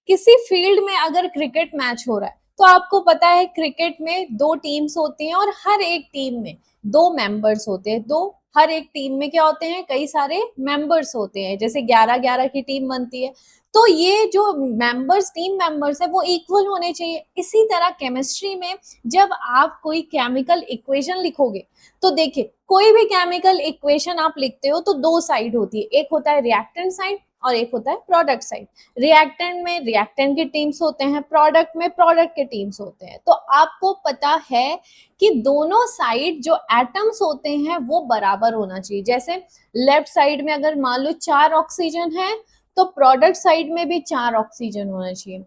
किसी फील्ड में अगर क्रिकेट मैच हो रहा है तो आपको पता है क्रिकेट में दो टीम्स होती हैं और हर एक टीम में दो मेंबर्स होते हैं। दो हर एक टीम में क्या होते हैं, कई सारे मेंबर्स होते हैं, जैसे 11-11 की टीम बनती है। तो ये जो मेंबर्स, टीम मेंबर्स है, वो इक्वल होने चाहिए। इसी तरह केमिस्ट्री में जब आप कोई केमिकल इक्वेशन लिखोगे तो देखिए, कोई भी केमिकल इक्वेशन आप लिखते हो तो दो साइड होती है, एक होता है रिएक्टेंट साइड और एक होता है प्रोडक्ट साइड। रिएक्टेंट में रिएक्टेंट के टीम्स होते हैं, प्रोडक्ट में प्रोडक्ट के टीम्स होते हैं। तो आपको पता है कि दोनों साइड जो एटम्स होते हैं वो बराबर होना चाहिए। जैसे लेफ्ट साइड में अगर मान लो 4 ऑक्सीजन है तो प्रोडक्ट साइड में भी 4 ऑक्सीजन होना चाहिए।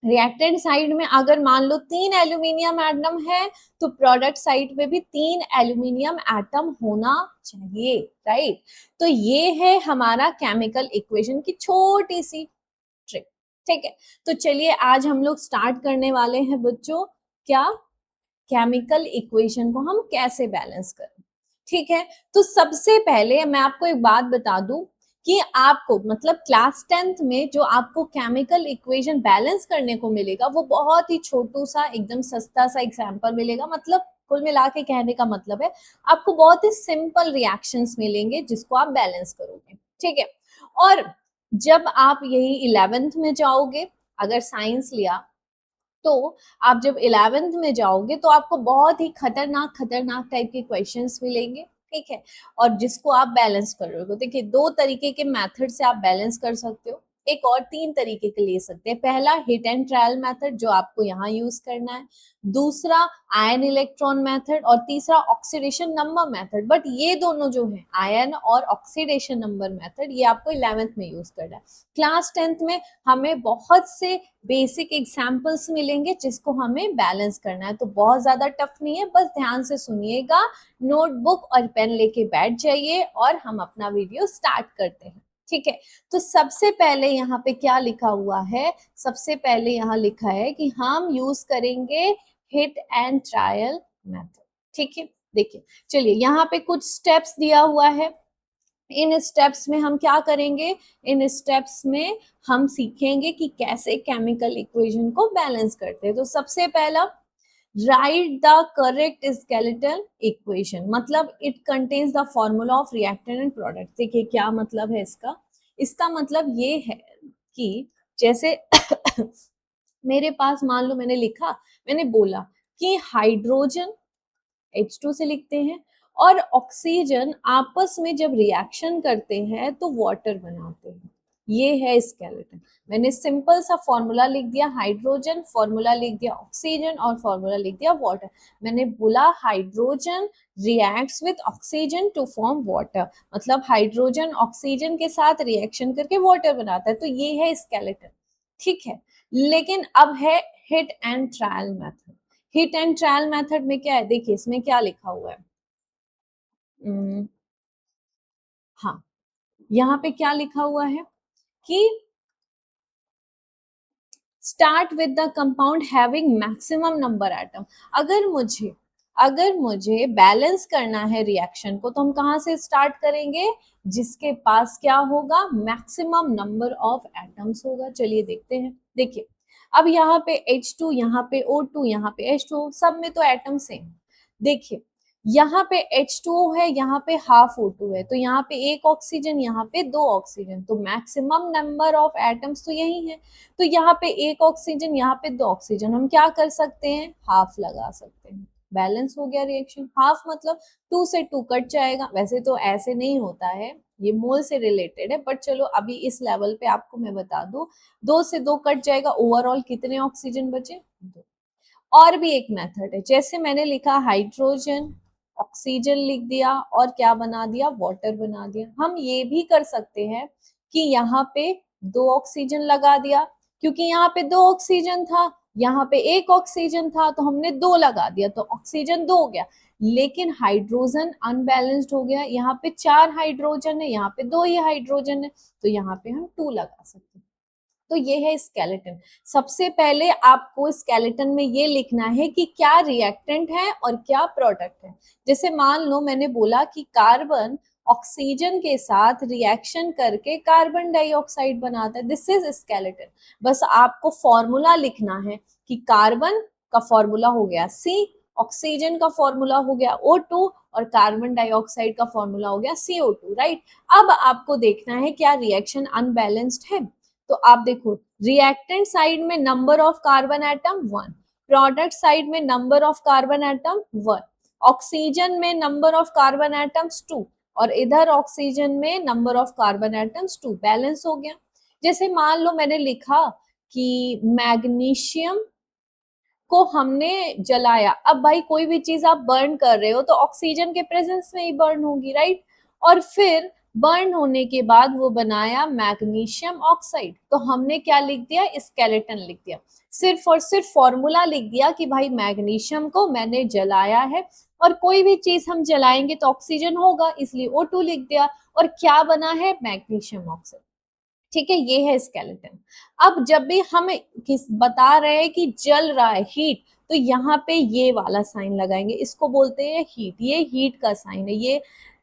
रिएक्टेंट साइड में अगर मान लो 3 एल्यूमिनियम एटम है तो प्रोडक्ट साइड में भी 3 एल्यूमिनियम एटम होना चाहिए, राइट। तो ये है हमारा केमिकल इक्वेशन की छोटी सी ट्रिक, ठीक है। तो चलिए आज हम लोग स्टार्ट करने वाले हैं बच्चों, क्या, केमिकल इक्वेशन को हम कैसे बैलेंस करें, ठीक है। तो सबसे पहले मैं आपको एक बात बता दूं कि आपको मतलब क्लास 10th में जो आपको केमिकल इक्वेशन बैलेंस करने को मिलेगा वो बहुत ही छोटू सा, एकदम सस्ता सा एग्जांपल मिलेगा। मतलब कुल मिला के कहने का मतलब है आपको बहुत ही सिंपल रिएक्शंस मिलेंगे जिसको आप बैलेंस करोगे, ठीक है। और जब आप यही 11th में जाओगे, अगर साइंस लिया तो आप जब 11th में जाओगे तो आपको बहुत ही खतरनाक खतरनाक टाइप के क्वेश्चंस मिलेंगे, ठीक है। और जिसको आप बैलेंस कर रहे हो, देखिए दो तरीके के मेथड से आप बैलेंस कर सकते हो, एक और तीन तरीके के ले सकते हैं। पहला हिट एंड ट्रायल मेथड जो आपको यहाँ यूज करना है, दूसरा आयन इलेक्ट्रॉन मेथड और तीसरा ऑक्सीडेशन नंबर मेथड। बट ये दोनों जो है आयन और ऑक्सीडेशन नंबर मेथड ये आपको 11th में यूज करना है। क्लास 10th में हमें बहुत से बेसिक एग्जाम्पल्स मिलेंगे जिसको हमें बैलेंस करना है। तो बहुत ज्यादा टफ नहीं है, बस ध्यान से सुनिएगा, नोटबुक और पेन लेके बैठ जाइए और हम अपना वीडियो स्टार्ट करते हैं, ठीक है। तो सबसे पहले यहाँ पे क्या लिखा हुआ है, सबसे पहले यहाँ लिखा है कि हम यूज करेंगे हिट एंड ट्रायल मेथड, ठीक है। देखिए चलिए यहाँ पे कुछ स्टेप्स दिया हुआ है, इन स्टेप्स में हम क्या करेंगे, इन स्टेप्स में हम सीखेंगे कि कैसे केमिकल इक्वेशन को बैलेंस करते हैं। तो सबसे पहला, write the correct skeletal equation, मतलब it contains the formula of reactant and product. देखिए क्या मतलब है इसका, इसका मतलब ये है कि जैसे मेरे पास मान लो मैंने लिखा, मैंने बोला कि हाइड्रोजन H2 से लिखते हैं और ऑक्सीजन आपस में जब रिएक्शन करते हैं तो वाटर बनाते हैं। ये है स्केलेटन। मैंने सिंपल सा फॉर्मूला लिख दिया हाइड्रोजन, फॉर्मूला लिख दिया ऑक्सीजन और फॉर्मूला लिख दिया वाटर। मैंने बोला hydrogen reacts with oxygen to form water, मतलब हाइड्रोजन ऑक्सीजन के साथ रिएक्शन करके वाटर बनाता है। तो ये है स्केलेटन, ठीक है। लेकिन अब है hit and trial method. Hit and trial method में क्या है, देखिए इसमें क्या लिखा हुआ है, हाँ यहाँ पे क्या लिखा हुआ है कि start with the compound having maximum number atom. अगर मुझे बैलेंस करना है रिएक्शन को तो हम कहाँ से स्टार्ट करेंगे, जिसके पास क्या होगा, मैक्सिमम नंबर ऑफ एटम्स होगा। चलिए देखते हैं, देखिए अब यहाँ पे H2, यहाँ पे O2, यहाँ पे H2, सब में तो एटम सेम। देखिए यहाँ पे H2O है, यहाँ पे हाफ O2 है, तो यहाँ पे एक ऑक्सीजन, यहाँ पे दो ऑक्सीजन, तो मैक्सिमम नंबर ऑफ एटम्स तो यही है। तो यहाँ पे एक ऑक्सीजन, यहाँ पे दो ऑक्सीजन, हम क्या कर सकते हैं, हाफ लगा सकते हैं। बैलेंस हो गया रिएक्शन। हाफ मतलब 2 से 2 कट जाएगा, वैसे तो ऐसे नहीं होता है, ये मोल से रिलेटेड है, बट चलो अभी इस लेवल पे आपको मैं बता दूं, 2 से 2 कट जाएगा, ओवरऑल कितने ऑक्सीजन बचे, 2। और भी एक मेथड है, जैसे मैंने लिखा हाइड्रोजन, ऑक्सीजन लिख दिया और क्या बना दिया, वाटर बना दिया। हम ये भी कर सकते हैं कि यहाँ पे 2 ऑक्सीजन लगा दिया, क्योंकि यहाँ पे 2 ऑक्सीजन था, यहाँ पे एक ऑक्सीजन था, तो हमने 2 लगा दिया, तो ऑक्सीजन 2 हो गया। लेकिन हाइड्रोजन अनबैलेंस्ड हो गया, यहाँ पे 4 हाइड्रोजन है, यहाँ पे 2 ही हाइड्रोजन है, तो यहाँ पे हम 2 लगा सकते हैं। तो ये है स्केलेटन। सबसे पहले आपको स्केलेटन में ये लिखना है कि क्या रिएक्टेंट है और क्या प्रोडक्ट है। जैसे मान लो मैंने बोला कि कार्बन ऑक्सीजन के साथ रिएक्शन करके कार्बन डाइऑक्साइड बनाता है। This is skeleton. बस आपको फॉर्मूला लिखना है कि कार्बन का फॉर्मूला हो गया C, ऑक्सीजन का फॉर्मूला हो गया O2 और कार्बन डाइऑक्साइड का फॉर्मूला हो गया CO2, राइट। अब आपको देखना है क्या रिएक्शन अनबैलेंस्ड है। तो आप देखो रिएक्टेंट साइड में number of carbon atom 1, product side में number of carbon atom 1, oxygen में नंबर ऑफ कार्बन एटम्स 2 और इधर ऑक्सीजन में number of carbon atoms 2, balance हो गया। जैसे मान लो मैंने लिखा कि मैग्नीशियम को हमने जलाया। अब भाई कोई भी चीज आप बर्न कर रहे हो तो ऑक्सीजन के प्रेजेंस में ही बर्न होगी, राइट। और फिर बर्न होने के बाद वो बनाया मैग्नीशियम ऑक्साइड, तो हमने क्या लिख दिया, स्केलेटन लिख दिया। सिर्फ और सिर्फ फॉर्मूला लिख दिया कि भाई मैग्नीशियम को मैंने जलाया है, और कोई भी चीज हम जलाएंगे तो ऑक्सीजन होगा, इसलिए O2 लिख दिया। और क्या बना है, मैग्नीशियम ऑक्साइड। ठीक है, ये है स्केलेटन। अब जब भी हम किस बता रहे हैं कि जल रहा है, हीट, तो यहाँ पे ये वाला साइन लगाएंगे, इसको बोलते हैं हीट। ये हीट का साइन है, ये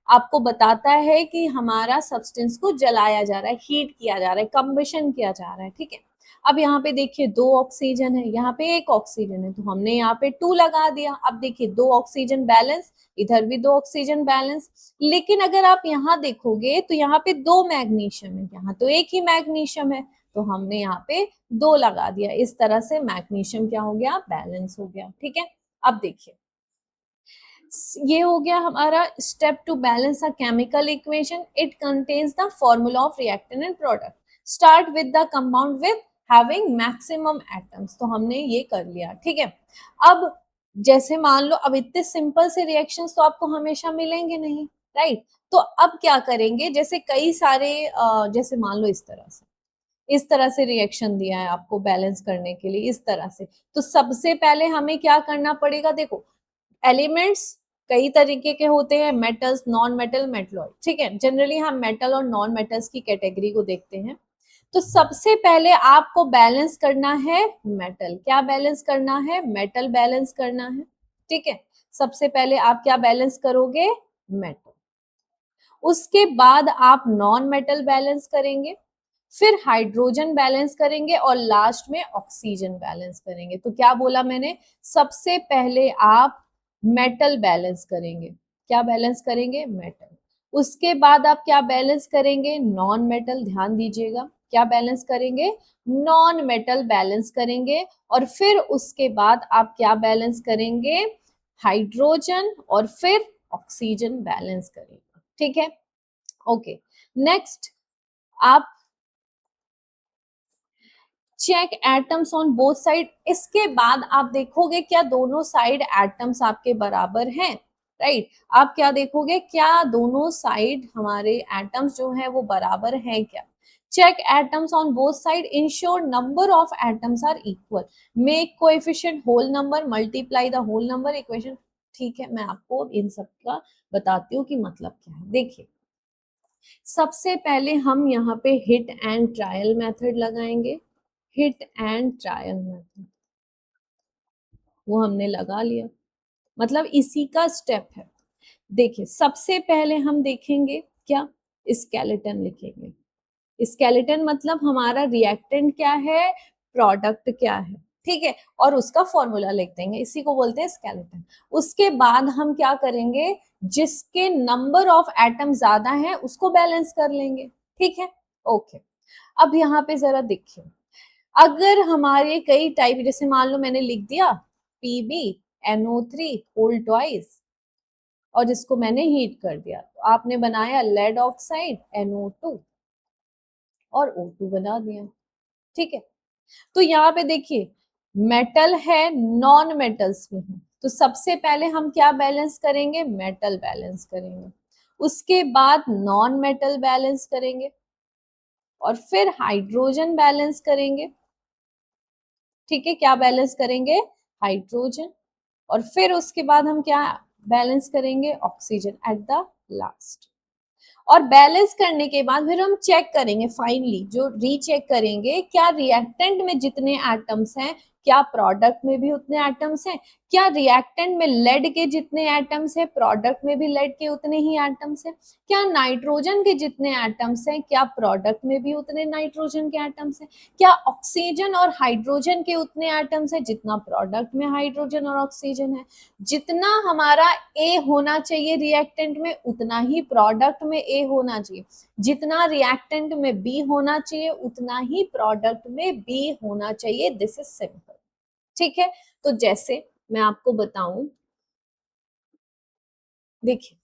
आपको बताता है कि हमारा सब्सटेंस को जलाया जा रहा है, हीट किया जा रहा है, कंबशन किया जा रहा है। ठीक है, अब यहाँ पे देखिए 2 ऑक्सीजन है, यहाँ पे 1 ऑक्सीजन है, तो हमने यहाँ पे 2 लगा दिया। अब देखिए 2 ऑक्सीजन बैलेंस, इधर भी 2 ऑक्सीजन बैलेंस। लेकिन अगर आप यहाँ देखोगे तो यहाँ पे 2 मैग्नीशियम है, यहाँ तो 1 ही मैग्नीशियम है, तो हमने यहाँ पे 2 लगा दिया। इस तरह से मैग्नीशियम क्या हो गया, बैलेंस हो गया। ठीक है, अब देखिए ये हो गया हमारा step two balance a chemical equation. It contains the formula of reactant and product. Start with the compound with having maximum atoms, तो हमने ये कर लिया। ठीक है, अब जैसे मान लो अब इतने सिंपल से रिएक्शंस तो आपको हमेशा मिलेंगे नहीं, राइट। तो अब क्या करेंगे, जैसे कई सारे जैसे मान लो इस तरह से रिएक्शन दिया है आपको बैलेंस करने के लिए, इस तरह से, तो सबसे पहले हमें क्या करना पड़ेगा, देखो एलिमेंट्स कई तरीके के होते हैं, मेटल्स, नॉन मेटल, मेटलॉइड। ठीक है, जनरली हम मेटल और नॉन मेटल्स की कैटेगरी को देखते हैं। तो सबसे पहले आपको बैलेंस करना है मेटल। क्या बैलेंस करना है, मेटल बैलेंस करना है। ठीक है, सबसे पहले आप क्या बैलेंस करोगे, मेटल। उसके बाद आप नॉन मेटल बैलेंस करेंगे, फिर हाइड्रोजन बैलेंस करेंगे और लास्ट में ऑक्सीजन बैलेंस करेंगे। तो क्या बोला मैंने, सबसे पहले आप मेटल बैलेंस करेंगे। क्या बैलेंस करेंगे, मेटल। उसके बाद आप क्या बैलेंस करेंगे, नॉन मेटल। ध्यान दीजिएगा, क्या बैलेंस करेंगे, नॉन मेटल बैलेंस करेंगे। और फिर उसके बाद आप क्या बैलेंस करेंगे, हाइड्रोजन, और फिर ऑक्सीजन बैलेंस करेंगे। ठीक है, ओके। नेक्स्ट आप check atoms on both side. इसके बाद आप देखोगे क्या दोनों साइड एटम्स आपके बराबर हैं, राइट। आप क्या देखोगे, क्या दोनों साइड हमारे एटम्स जो है वो बराबर हैं क्या। Check atoms on both side, ensure number of atoms are equal, make coefficient whole number, multiply the whole number equation. ठीक है, मैं आपको इन सब का बताती हूँ कि मतलब क्या है। देखिए सबसे पहले हम यहाँ पे हिट एंड ट्रायल मेथड लगाएंगे। हिट एंड ट्रायल मेथड वो हमने लगा लिया, मतलब इसी का स्टेप है। देखिए सबसे पहले हम देखेंगे क्या, स्केलेटन लिखेंगे। स्केलेटन मतलब हमारा रिएक्टेंट क्या है, प्रोडक्ट क्या है। ठीक है, और उसका फॉर्मूला लिख देंगे, इसी को बोलते हैं स्केलेटन। उसके बाद हम क्या करेंगे, जिसके नंबर ऑफ एटम ज्यादा है उसको बैलेंस कर लेंगे। ठीक है, ओके। अब यहाँ पे जरा देखिए, अगर हमारे कई टाइप, जैसे मान लो मैंने लिख दिया PbNO3 होल ट्वाइस और जिसको मैंने हीट कर दिया, तो आपने बनाया लेड ऑक्साइड NO2 और O2 बना दिया। ठीक है, तो यहाँ पे देखिए मेटल है, नॉन मेटल्स भी हैं, तो सबसे पहले हम क्या बैलेंस करेंगे, मेटल बैलेंस करेंगे। उसके बाद नॉन मेटल बैलेंस करेंगे और फिर हाइड्रोजन बैलेंस करेंगे। ठीक है, क्या बैलेंस करेंगे, हाइड्रोजन। और फिर उसके बाद हम क्या बैलेंस करेंगे, ऑक्सीजन एट द लास्ट। और बैलेंस करने के बाद फिर हम चेक करेंगे, फाइनली जो रीचेक करेंगे क्या रिएक्टेंट में जितने एटम्स हैं क्या प्रोडक्ट में भी उतने एटम्स हैं, क्या रिएक्टेंट में लेड के जितने एटम्स है प्रोडक्ट में भी लेड के उतने ही एटम्स है? क्या नाइट्रोजन के जितने एटम्स हैं क्या प्रोडक्ट में भी उतने नाइट्रोजन के एटम्स हैं? क्या ऑक्सीजन और हाइड्रोजन के उतने एटम्स हैं जितना प्रोडक्ट में हाइड्रोजन और ऑक्सीजन है? जितना हमारा ए होना चाहिए रिएक्टेंट में उतना ही प्रोडक्ट में ए होना चाहिए, जितना रिएक्टेंट में बी होना चाहिए उतना ही प्रोडक्ट में बी होना चाहिए। दिस इज सिंपल, ठीक है। तो जैसे मैं आपको बताऊं, देखिए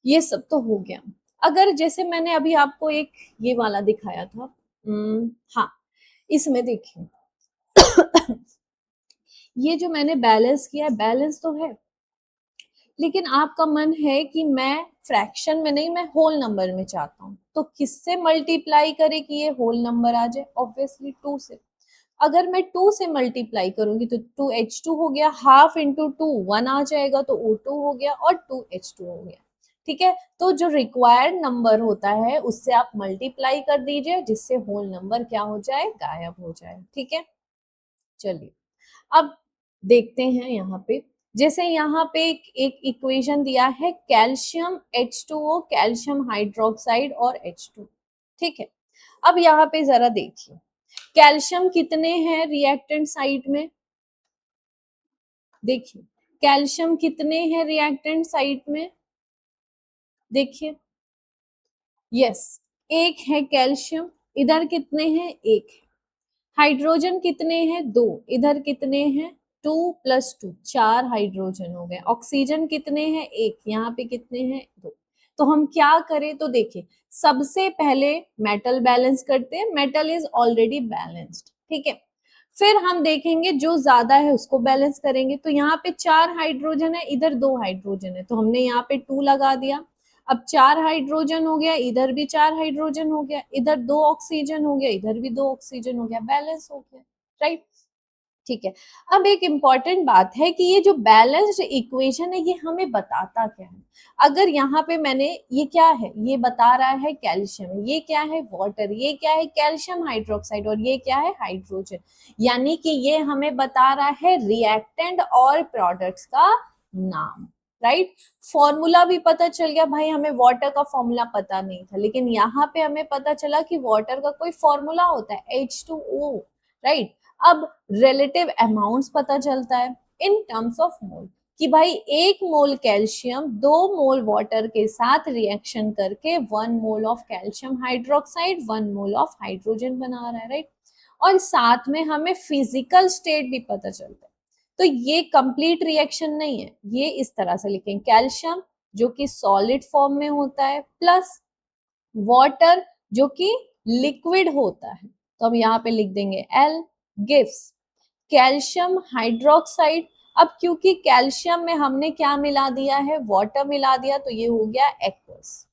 ये सब तो हो गया। अगर जैसे मैंने अभी आपको एक ये वाला दिखाया था, हाँ, इसमें देखिए ये जो मैंने बैलेंस किया है, बैलेंस तो है, लेकिन आपका मन है कि मैं फ्रैक्शन में नहीं, मैं होल नंबर में चाहता हूँ, तो किससे मल्टीप्लाई करे कि ये होल नंबर आ जाए? ऑब्वियसली 2 से। अगर मैं 2 से मल्टीप्लाई करूंगी तो 2H2 हो गया, हाफ इंटू 2 1 आ जाएगा तो O2 हो गया और 2H2 हो गया, ठीक है। तो जो रिक्वायर्ड नंबर होता है उससे आप मल्टीप्लाई कर दीजिए जिससे होल नंबर क्या हो जाए? गायब हो जाए, ठीक है। चलिए अब देखते हैं यहाँ पे, जैसे यहाँ पे एक इक्वेशन दिया है कैल्शियम H2O, कैल्शियम हाइड्रोक्साइड और H2, ठीक है। अब यहाँ पे जरा देखिए कैल्शियम कितने हैं रिएक्टेंट साइड में? देखिए कैल्शियम कितने हैं रिएक्टेंट साइड में? देखिए यस, एक है कैल्शियम, इधर कितने हैं? एक है। हाइड्रोजन कितने हैं? 2, इधर कितने हैं? 2 + 2 4 हाइड्रोजन हो गए। ऑक्सीजन कितने हैं? एक, यहाँ पे कितने हैं? 2। तो हम क्या करें? तो देखिए सबसे पहले मेटल बैलेंस करते हैं, मेटल इज ऑलरेडी बैलेंस्ड, ठीक है। फिर हम देखेंगे जो ज्यादा है उसको बैलेंस करेंगे, तो यहाँ पे 4 हाइड्रोजन है, इधर 2 हाइड्रोजन है, तो हमने यहाँ पे 2 लगा दिया। अब 4 हाइड्रोजन हो गया, इधर भी 4 हाइड्रोजन हो गया, इधर 2 ऑक्सीजन हो गया, इधर भी 2 ऑक्सीजन हो गया, बैलेंस हो गया, राइट, ठीक है। अब एक इंपॉर्टेंट बात है कि ये जो बैलेंस्ड इक्वेशन है ये हमें बताता क्या है? अगर यहाँ पे मैंने ये क्या है, ये बता रहा है कैल्शियम, ये क्या है? वाटर, ये क्या है? कैल्शियम हाइड्रोक्साइड, और ये क्या है? हाइड्रोजन। यानी कि ये हमें बता रहा है रिएक्टेंट और प्रोडक्ट्स का नाम, राइट। फॉर्मूला भी पता चल गया, भाई हमें वाटर का फॉर्मूला पता नहीं था, लेकिन यहाँ पे हमें पता चला कि वाटर का कोई फॉर्मूला होता है H2O, राइट। अब रिलेटिव अमाउंट्स पता चलता है इन टर्म्स ऑफ मोल, कि भाई 1 मोल कैल्शियम 2 मोल वाटर के साथ रिएक्शन करके 1 mole of calcium hydroxide 1 mole of hydrogen बना रहा है, राइट। और साथ में हमें फिजिकल स्टेट भी पता चलता है। तो ये कंप्लीट रिएक्शन नहीं है, ये इस तरह से लिखेंगे कैल्शियम जो कि सॉलिड फॉर्म में होता है प्लस वाटर जो कि लिक्विड होता है, तो हम यहाँ पे लिख देंगे L गिव्स कैल्शियम हाइड्रोक्साइड। अब क्योंकि कैल्शियम में हमने क्या मिला दिया है? वाटर मिला दिया, तो ये हो गया एक्वस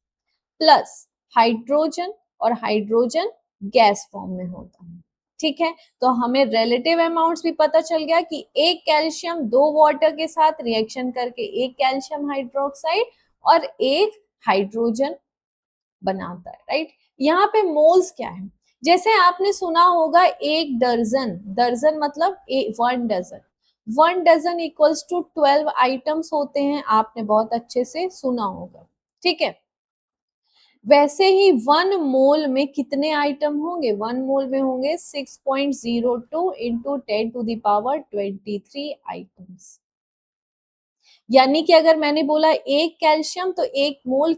प्लस हाइड्रोजन, और हाइड्रोजन गैस फॉर्म में होता है, ठीक है। तो हमें रिलेटिव अमाउंट्स भी पता चल गया कि एक कैल्शियम 2 वाटर के साथ रिएक्शन करके एक कैल्शियम हाइड्रोक्साइड और एक हाइड्रोजन बनाता है, राइट। यहाँ पे मोल्स क्या है? जैसे आपने सुना होगा 1 दर्जन, दर्जन मतलब 1 dozen, 1 dozen equals to 12 items होते हैं, आपने बहुत अच्छे से सुना होगा, ठीक है। वैसे ही 1 मोल में कितने आइटम होंगे? 1 मोल में होंगे 6.02 इंटू 10⁻23 आइटम्स। यानी कि अगर मैंने बोला एक कैल्शियम तो एक मोल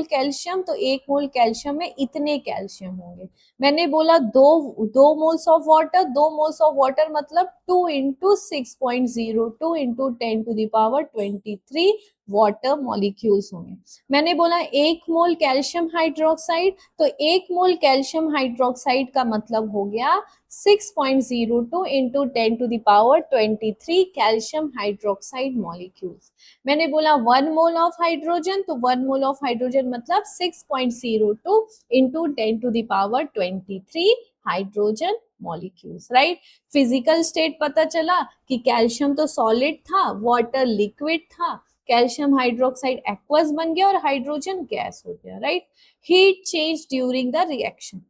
कैल्शियम, तो 1 मोल कैल्शियम में इतने कैल्शियम होंगे। मैंने बोला दो moles of water, 2 moles of water मतलब 2 इंटू 6.02 इंटू 10⁻23 वाटर मॉलिक्यूल्स होंगे। मैंने बोला 1 मोल कैल्शियम हाइड्रोक्साइड, तो 1 मोल कैल्शियम हाइड्रोक्साइड का मतलब हो गया 6.02 इंटू 10⁻23 कैल्शियम हाइड्रोक्साइड मॉलिक्यूल्स। मैंने बोला 1 मोल ऑफ हाइड्रोजन, तो 1 मोल ऑफ हाइड्रोजन मतलब 6.02 into 10⁻23 hydrogen molecules, right. Physical state पता चला कि कैल्शियम तो सॉलिड था, वाटर लिक्विड था, कैल्शियम हाइड्रोक्साइड एक्वस बन गया और हाइड्रोजन गैस हो गया, right. Heat change during the reaction,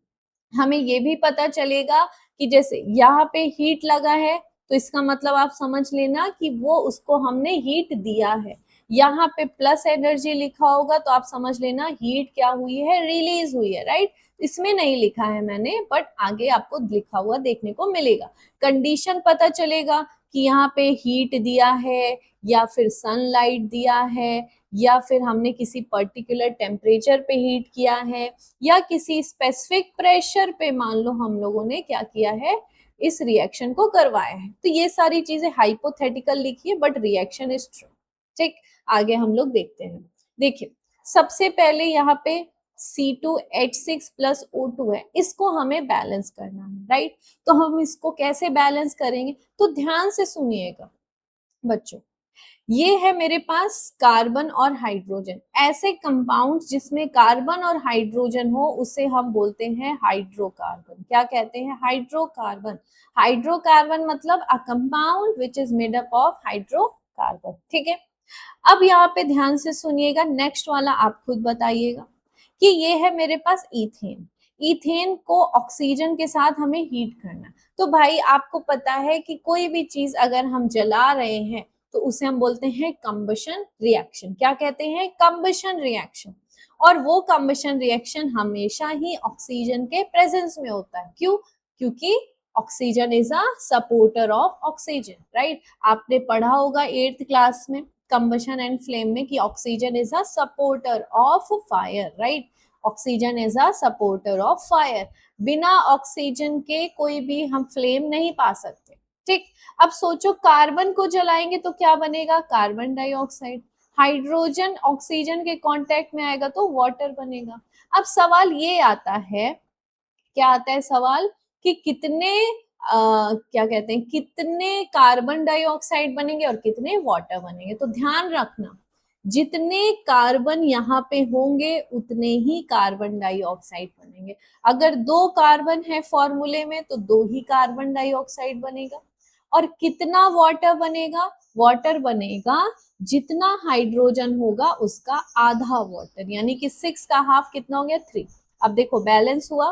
हमें ये भी पता चलेगा कि जैसे यहाँ पे हीट लगा है तो इसका मतलब आप समझ लेना कि वो उसको हमने हीट दिया है। यहाँ पे प्लस एनर्जी लिखा होगा तो आप समझ लेना हीट क्या हुई है, रिलीज हुई है, राइट। इसमें नहीं लिखा है मैंने, बट आगे आपको लिखा हुआ देखने को मिलेगा। कंडीशन पता चलेगा कि यहाँ पे हीट दिया है या फिर सनलाइट दिया है या फिर हमने किसी पर्टिकुलर टेम्परेचर पे हीट किया है या किसी स्पेसिफिक प्रेशर पे मान लो हम लोगों ने क्या किया है, इस रिएक्शन को करवाया है। तो ये सारी चीजें हाइपोथेटिकल लिखी है बट रिएक्शन इज ट्रू। ठीक, आगे हम लोग देखते हैं। देखिए सबसे पहले यहाँ पे C2H6 प्लस O2 है, इसको हमें बैलेंस करना है, राइट। तो हम इसको कैसे बैलेंस करेंगे, तो ध्यान से सुनिएगा बच्चों। ये है मेरे पास कार्बन और हाइड्रोजन, ऐसे कंपाउंड जिसमें कार्बन और हाइड्रोजन हो उसे हम बोलते हैं हाइड्रोकार्बन। क्या कहते हैं, हाइड्रोकार्बन। हाइड्रोकार्बन मतलब a compound which is made up of hydrocarbon. ठीक है, अब यहाँ पे ध्यान से सुनिएगा, नेक्स्ट वाला आप खुद बताइएगा कि ये है मेरे पास इथेन। इथेन को ऑक्सीजन के साथ हमें हीट करना। तो भाई आपको पता है कि कोई भी चीज अगर हम जला रहे हैं तो उसे हम बोलते हैं कंबशन रिएक्शन। क्या कहते हैं, कंबशन रिएक्शन। और वो कंबशन रिएक्शन हमेशा ही ऑक्सीजन के प्रेजेंस में होता है। क्यों, क्योंकि oxygen is a supporter of oxygen, right. आपने पढ़ा होगा 8th क्लास में कंबशन एंड फ्लेम में कि oxygen is a supporter of fire, right. Oxygen is a supporter of fire. बिना ऑक्सीजन के कोई भी हम फ्लेम नहीं पा सकते। ठीक, अब सोचो कार्बन को जलाएंगे तो क्या बनेगा, कार्बन डाइऑक्साइड। हाइड्रोजन ऑक्सीजन के कांटेक्ट में आएगा तो वाटर बनेगा। अब सवाल ये आता है, क्या आता है सवाल कि कितने क्या कहते हैं, कितने कार्बन डाइऑक्साइड बनेंगे और कितने वाटर बनेंगे। तो ध्यान रखना, जितने कार्बन यहाँ पे होंगे उतने ही कार्बन डाइऑक्साइड बनेंगे। अगर 2 कार्बन है फॉर्मूले में तो 2 ही कार्बन डाइऑक्साइड बनेगा। और कितना वाटर बनेगा, वाटर बनेगा जितना हाइड्रोजन होगा उसका आधा वाटर, यानी कि 6 का हाफ कितना हो गया, 3। अब देखो बैलेंस हुआ,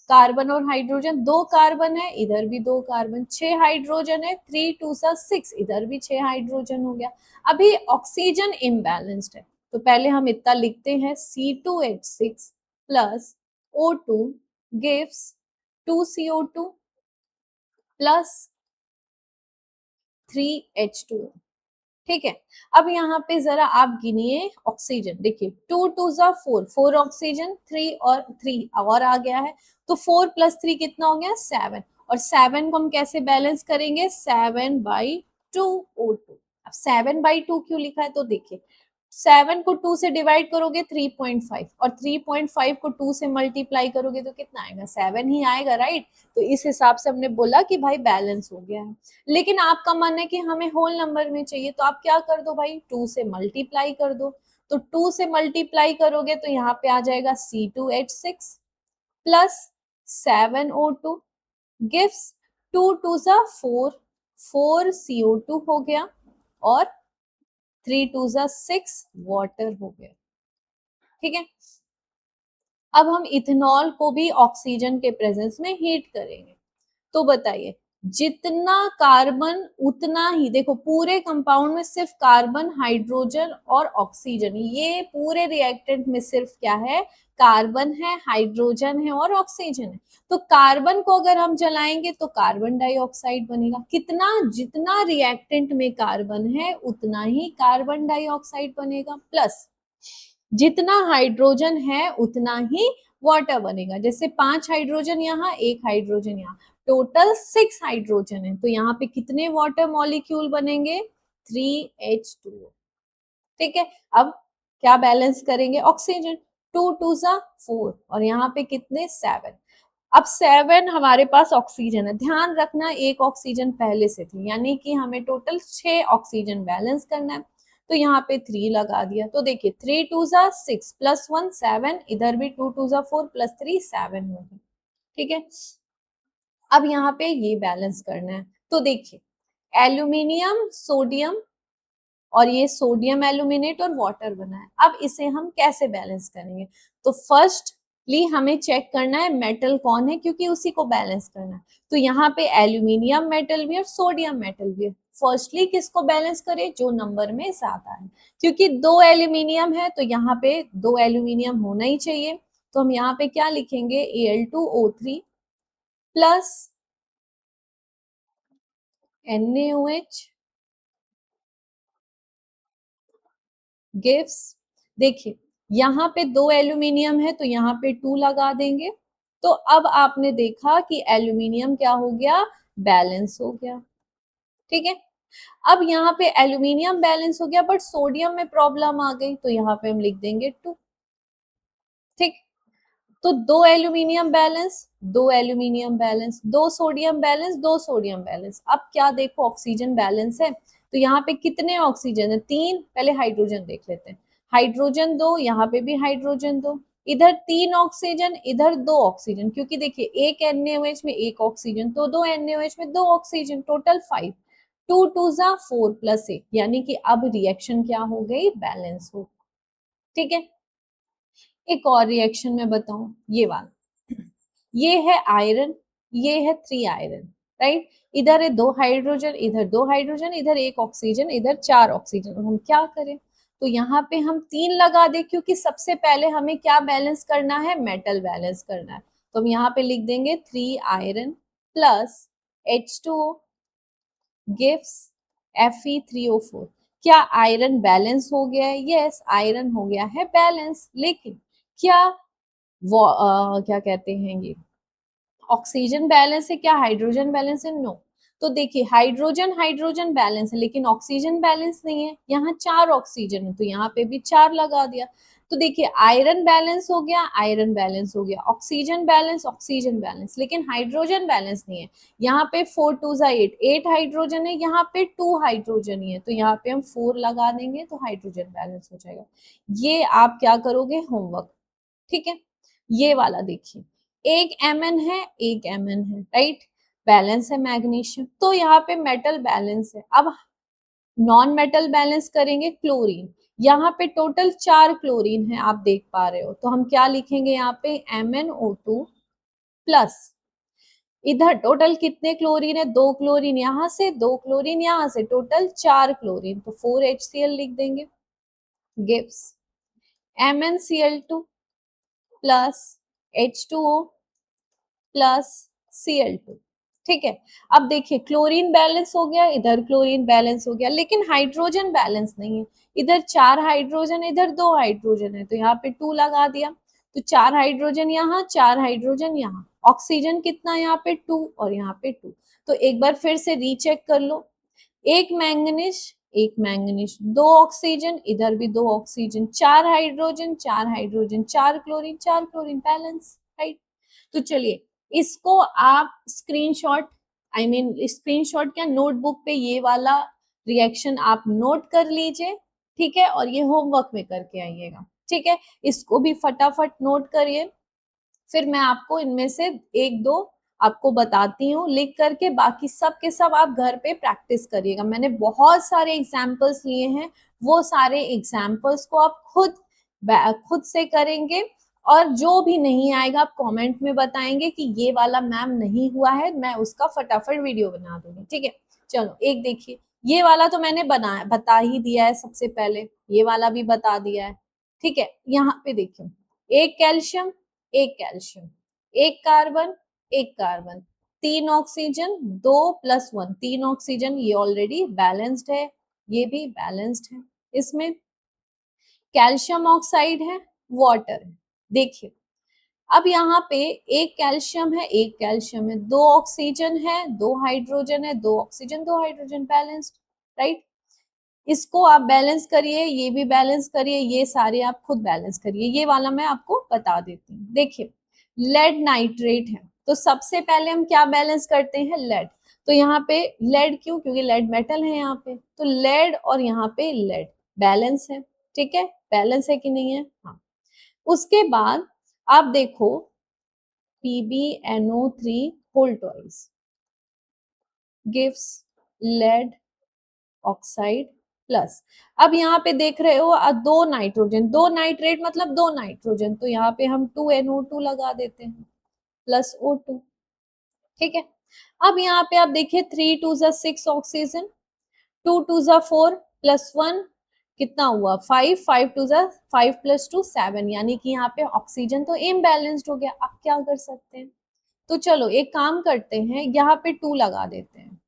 कार्बन और हाइड्रोजन, 2 कार्बन है इधर भी 2 कार्बन, 6 हाइड्रोजन है, 3 2 6, इधर भी 6 हाइड्रोजन हो गया। अभी ऑक्सीजन इम्बैलेंस्ड है तो पहले हम इतना लिखते हैं C2H6 plus O2 gives 2CO2 plus 3H2। ठीक है, अब यहाँ पे जरा आप गिनिए ऑक्सीजन। देखिए 2 2 4, 4 ऑक्सीजन, 3 और 3 और आ गया है तो 4 प्लस 3 कितना हो गया, 7। और 7 को हम कैसे बैलेंस करेंगे, 7/2 O2। अब 7/2 क्यों लिखा है, तो देखिए 7 को 2 से डिवाइड करोगे 3.5 और 3.5 को 2 से मल्टीप्लाई करोगे तो कितना आएगा, 7 ही आएगा, राइट। तो इस हिसाब से हमने बोला कि भाई बैलेंस हो गया है। लेकिन आपका मन है कि हमें होल नंबर में चाहिए तो आप क्या कर दो भाई, 2 से मल्टीप्लाई कर दो। तो 2 से मल्टीप्लाई करोगे तो यहाँ पे आ जाएगा C2H6 plus 7O2 gives 2 2 4, 4CO2 हो गया और 3 2 6 वाटर हो गया। ठीक है, अब हम इथेनॉल को भी ऑक्सीजन के प्रेजेंस में हीट करेंगे। तो बताइए, जितना कार्बन उतना ही, देखो पूरे कंपाउंड में सिर्फ कार्बन, हाइड्रोजन और ऑक्सीजन, ये पूरे रिएक्टेंट में सिर्फ क्या है, कार्बन है, हाइड्रोजन है और ऑक्सीजन है। तो कार्बन को अगर हम जलाएंगे तो कार्बन डाइऑक्साइड बनेगा। कितना, जितना रिएक्टेंट में कार्बन है उतना ही कार्बन डाइऑक्साइड बनेगा, प्लस जितना हाइड्रोजन है उतना ही वाटर बनेगा। जैसे 5 हाइड्रोजन यहाँ, 1 हाइड्रोजन यहाँ, टोटल 6 हाइड्रोजन है तो यहाँ पे कितने वाटर मॉलिक्यूल बनेंगे, 3H2O। ठीक है, अब क्या बैलेंस करेंगे, ऑक्सीजन, 2 2 4 और यहाँ पे कितने, 7। अब 7 हमारे पास ऑक्सीजन है, ध्यान रखना एक ऑक्सीजन पहले से थी, यानी कि हमें टोटल 6 ऑक्सीजन बैलेंस करना है। तो यहाँ पे 3 लगा दिया तो देखिए 3 2 6 प्लस 1 7, इधर भी 2 2 4 प्लस 3 7 होगा। ठीक है, अब यहाँ पे ये बैलेंस करना है। तो देखिए एल्यूमिनियम, सोडियम और ये सोडियम एल्यूमिनेट और वाटर बना है। अब इसे हम कैसे बैलेंस करेंगे, तो फर्स्ट हमें चेक करना है मेटल कौन है, क्योंकि उसी को बैलेंस करना है। तो यहाँ पे एल्यूमिनियम मेटल भी और सोडियम मेटल भी है। फर्स्टली किसको बैलेंस करें, जो नंबर में ज्यादा है, क्योंकि दो एल्यूमिनियम है तो यहाँ पे दो एल्यूमिनियम होना ही चाहिए। तो हम यहाँ पे क्या लिखेंगे, Al2O3 प्लस NaOH गिव्स, देखिए यहाँ पे दो एल्यूमिनियम है तो यहाँ पे 2 लगा देंगे। तो अब आपने देखा कि एल्यूमिनियम क्या हो गया, बैलेंस हो गया। ठीक है, अब यहाँ पे एल्यूमिनियम बैलेंस हो गया बट सोडियम में प्रॉब्लम आ गई, तो यहाँ पे हम लिख देंगे 2। ठीक, तो दो एल्यूमिनियम बैलेंस, दो एल्यूमिनियम बैलेंस, दो सोडियम बैलेंस, दो सोडियम बैलेंस। अब क्या देखो, ऑक्सीजन बैलेंस है तो यहाँ पे कितने ऑक्सीजन है, 3। पहले हाइड्रोजन देख लेते हैं, हाइड्रोजन 2, यहाँ पे भी हाइड्रोजन 2, इधर 3 ऑक्सीजन, इधर 2 ऑक्सीजन, क्योंकि देखिए एक NaOH में एक ऑक्सीजन, तो दो NaOH में 2 ऑक्सीजन, टोटल 5। 2 2 जा 4 प्लस 1, यानी कि अब रिएक्शन क्या हो गई, बैलेंस हो। ठीक है, एक और रिएक्शन में बताऊं, ये वाला, ये है आयरन, ये है 3 आयरन, राइट। इधर है 2 हाइड्रोजन, इधर 2 हाइड्रोजन, इधर एक ऑक्सीजन, इधर 4 ऑक्सीजन। हम क्या करें, तो यहाँ पे हम 3 लगा दे, क्योंकि सबसे पहले हमें क्या बैलेंस करना है, मेटल बैलेंस करना है। तो हम यहाँ पे लिख देंगे 3 iron plus H2O gives Fe3O4। क्या आयरन बैलेंस हो गया है, यस आयरन हो गया है बैलेंस, लेकिन क्या क्या कहते हैं ये ऑक्सीजन बैलेंस है, क्या हाइड्रोजन बैलेंस है, नो। तो देखिए हाइड्रोजन हाइड्रोजन बैलेंस है लेकिन ऑक्सीजन बैलेंस नहीं है, यहाँ 4 ऑक्सीजन है तो यहाँ पे भी 4 लगा दिया। तो देखिए आयरन बैलेंस हो गया, आयरन बैलेंस हो गया, ऑक्सीजन बैलेंस, ऑक्सीजन बैलेंस, लेकिन हाइड्रोजन बैलेंस नहीं है। यहाँ पे 4 2 जा 8, 8 हाइड्रोजन है, यहाँ पे 2 हाइड्रोजन ही है, तो यहाँ पे हम 4 लगा देंगे तो हाइड्रोजन बैलेंस हो जाएगा। ये आप क्या करोगे, होमवर्क। ठीक है, ये वाला देखिए, एक Mn है, एक Mn है, राइट, बैलेंस है मैग्नीशियम, तो यहाँ पे मेटल बैलेंस है। अब नॉन मेटल बैलेंस करेंगे, क्लोरीन, यहाँ पे टोटल 4 क्लोरीन है, आप देख पा रहे हो, तो हम क्या लिखेंगे यहाँ पे MnO2 प्लस, इधर टोटल कितने क्लोरीन है, 2 क्लोरीन यहाँ से, 2 क्लोरीन यहाँ से, टोटल 4 क्लोरीन, तो 4HCl लिख देंगे, gives MnCl2 plus H2O plus Cl2। ठीक है, अब देखिए क्लोरीन बैलेंस हो गया, इधर क्लोरीन बैलेंस हो गया, लेकिन हाइड्रोजन बैलेंस नहीं है। इधर 4 हाइड्रोजन, इधर 2 हाइड्रोजन है, तो यहाँ पे 2 लगा दिया, तो 4 हाइड्रोजन यहाँ, 4 हाइड्रोजन यहाँ, ऑक्सीजन कितना यहाँ पे 2 और यहाँ पे 2। तो एक बार फिर से रीचेक कर लो, एक मैंगनीज, एक मैंगनीज, 2 ऑक्सीजन, इधर भी 2 oxygen, 4 hydrogen, 4 hydrogen, 4 chlorine, 4 chlorine, balance, right. तो चलिए इसको आप स्क्रीनशॉट, आई मीन स्क्रीनशॉट क्या, नोटबुक पे ये वाला रिएक्शन आप नोट कर लीजिए। ठीक है, और ये होमवर्क में करके आइएगा। ठीक है, इसको भी फटाफट नोट करिए, फिर मैं आपको इनमें से एक दो आपको बताती हूँ लिख करके, बाकी सब के सब आप घर पे प्रैक्टिस करिएगा। मैंने बहुत सारे एग्जाम्पल्स लिए हैं, वो सारे एग्जाम्पल्स को आप खुद से करेंगे, और जो भी नहीं आएगा आप कमेंट में बताएंगे कि ये वाला मैम नहीं हुआ है, मैं उसका फटाफट वीडियो बना दूंगी। ठीक है, चलो एक देखिए, ये वाला तो मैंने बता ही दिया है, सबसे पहले ये वाला भी बता दिया है। ठीक है, यहाँ पे देखिए, एक कैल्शियम, एक कैल्शियम, एक कार्बन, एक कार्बन, 3 ऑक्सीजन, 2 प्लस 1, 3 ऑक्सीजन, ये ऑलरेडी बैलेंस्ड है, ये भी बैलेंस्ड है। इसमें कैल्शियम ऑक्साइड है, वाटर है। देखिए अब यहाँ पे एक कैल्शियम है, एक कैल्शियम है, 2 ऑक्सीजन है, 2 हाइड्रोजन है, 2 ऑक्सीजन, 2 हाइड्रोजन, बैलेंस्ड, राइट। इसको आप बैलेंस करिए, ये भी बैलेंस करिए, ये सारे आप खुद बैलेंस करिए। ये वाला मैं आपको बता देती हूँ। देखिए लेड नाइट्रेट है, तो सबसे पहले हम क्या बैलेंस करते हैं, लेड। तो यहाँ पे लेड क्यों, क्योंकि लेड मेटल है यहाँ पे, तो लेड और यहाँ पे लेड बैलेंस है। ठीक है, बैलेंस है कि नहीं है, हाँ। उसके बाद आप देखो PbNO3 whole twice gives lead oxide plus, अब यहाँ पे देख रहे हो दो नाइट्रोजन, दो नाइट्रेट मतलब दो नाइट्रोजन, तो यहाँ पे हम 2NO2 लगा देते हैं प्लस O2। ठीक है, अब यहाँ पे आप देखिए 3 2 जा 6 ऑक्सीजन, 2 2 जा 4 प्लस 1 कितना हुआ 5, 5 2 जा 5 प्लस 2 7, यानी कि यहाँ पे ऑक्सीजन तो इम्बैलेंस्ड हो गया। अब क्या कर सकते हैं, तो चलो एक काम करते हैं, यहाँ पे 2 लगा देते हैं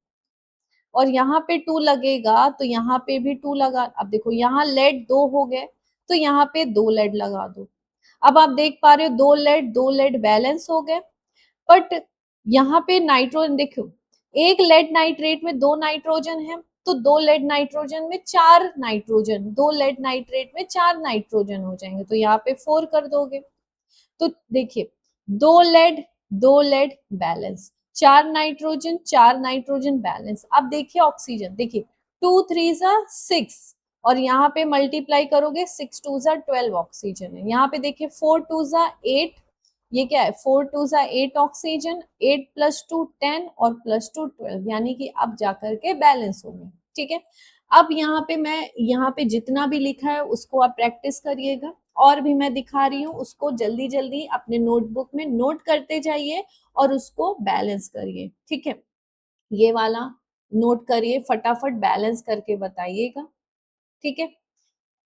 और यहाँ पे 2 लगेगा तो यहाँ पे भी 2 लगा। अब देखो यहाँ लेड 2 हो गए तो यहाँ पे 2 लेड लगा दो। अब आप देख पा रहे हो 2 लेड बैलेंस हो गए, बट यहाँ पे नाइट्रोजन देखो, एक लेड नाइट्रेट में 2 नाइट्रोजन है तो 2 लेड नाइट्रोजन में 4 नाइट्रोजन, 2 लेड नाइट्रेट में 4 नाइट्रोजन हो जाएंगे, तो यहाँ पे 4 कर दोगे। तो देखिए 2 लेड बैलेंस, 4 नाइट्रोजन बैलेंस। अब देखिए ऑक्सीजन, देखिए 2 3 जा 6 और यहाँ पे मल्टीप्लाई करोगे 6 2 जा 12 ऑक्सीजन है। यहाँ पे देखिए 4 2 जा 8, ये क्या है 4 2 जा 8 ऑक्सीजन, 8 प्लस 2 10 और प्लस 2 12, यानी कि अब जाकर के बैलेंस हो गए। ठीक है, अब यहाँ पे मैं यहाँ पे जितना भी लिखा है उसको आप प्रैक्टिस करिएगा, और भी मैं दिखा रही हूँ उसको जल्दी जल्दी अपने नोटबुक में नोट करते जाइए और उसको बैलेंस करिए। ठीक है, ये वाला नोट करिए, फटाफट बैलेंस करके बताइएगा। ठीक है,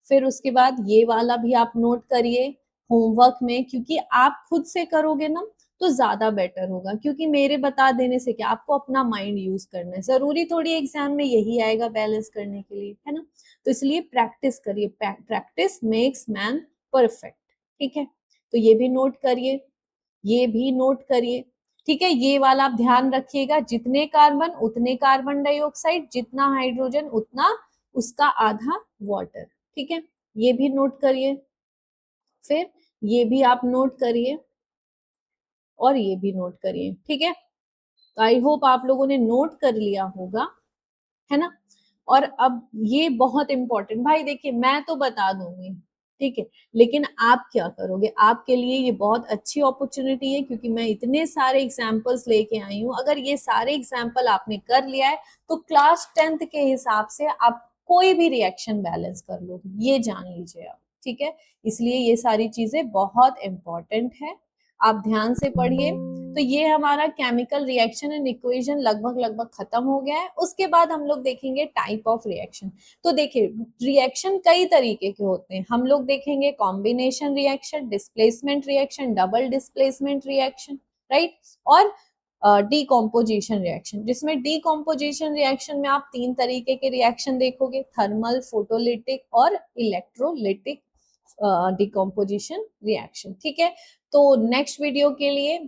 फिर उसके बाद ये वाला भी आप नोट करिए होमवर्क में, क्योंकि आप खुद से करोगे ना तो ज्यादा बेटर होगा, क्योंकि मेरे बता देने से क्या, आपको अपना माइंड यूज करना है, जरूरी थोड़ी एग्जाम में यही आएगा बैलेंस करने के लिए, है ना। तो इसलिए प्रैक्टिस करिए, प्रैक्टिस मेक्स मैन परफेक्ट। ठीक है, तो ये भी नोट करिए, ये भी नोट करिए। ठीक है, ये वाला आप ध्यान रखिएगा, जितने कार्बन उतने कार्बन डाइऑक्साइड, जितना हाइड्रोजन उतना उसका आधा वाटर। ठीक है, ये भी नोट करिए, फिर ये भी आप नोट करिए और ये भी नोट करिए। ठीक है, तो आई होप आप लोगों ने नोट कर लिया होगा, है ना। और अब ये बहुत इंपॉर्टेंट, भाई देखिए मैं तो बता दूंगी, ठीक है, लेकिन आप क्या करोगे, आपके लिए ये बहुत अच्छी अपॉर्चुनिटी है, क्योंकि मैं इतने सारे एग्जाम्पल्स लेके आई हूँ। अगर ये सारे एग्जाम्पल आपने कर लिया है तो क्लास 10th के हिसाब से आप कोई भी रिएक्शन बैलेंस कर लोगे, ये जान लीजिए आप। ठीक है, इसलिए ये सारी चीजें बहुत इंपॉर्टेंट है, आप ध्यान से पढ़िए। तो ये हमारा केमिकल रिएक्शन एंड इक्वेशन लगभग लगभग खत्म हो गया है। उसके बाद हम लोग देखेंगे टाइप ऑफ रिएक्शन। तो देखिए रिएक्शन कई तरीके के होते हैं, हम लोग देखेंगे combination reaction, displacement reaction, double displacement reaction, right, और डीकॉम्पोजिशन रिएक्शन, जिसमें डीकॉम्पोजिशन रिएक्शन में आप 3 तरीके के रिएक्शन देखोगे, थर्मल, फोटोलिटिक और इलेक्ट्रोलिटिक डीकॉम्पोजिशन रिएक्शन। ठीक है, तो नेक्स्ट वीडियो के लिए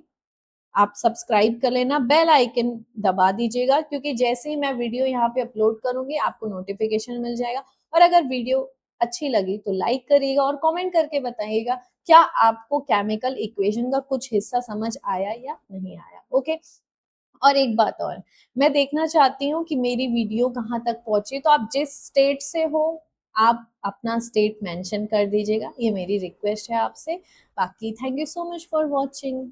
आप सब्सक्राइब कर लेना, बेल आइकन दबा दीजिएगा, क्योंकि जैसे ही मैं वीडियो यहाँ पे अपलोड करूंगी आपको नोटिफिकेशन मिल जाएगा। और अगर वीडियो अच्छी लगी तो लाइक करिएगा और कमेंट करके बताइएगा क्या आपको केमिकल इक्वेशन का कुछ हिस्सा समझ आया या नहीं आया। ओके, और एक बात और, मैं देखना चाहती हूँ कि मेरी वीडियो कहाँ तक पहुंची, तो आप जिस स्टेट से हो आप अपना स्टेट मेंशन कर दीजिएगा, ये मेरी रिक्वेस्ट है आपसे। बाकी thank you so much for watching.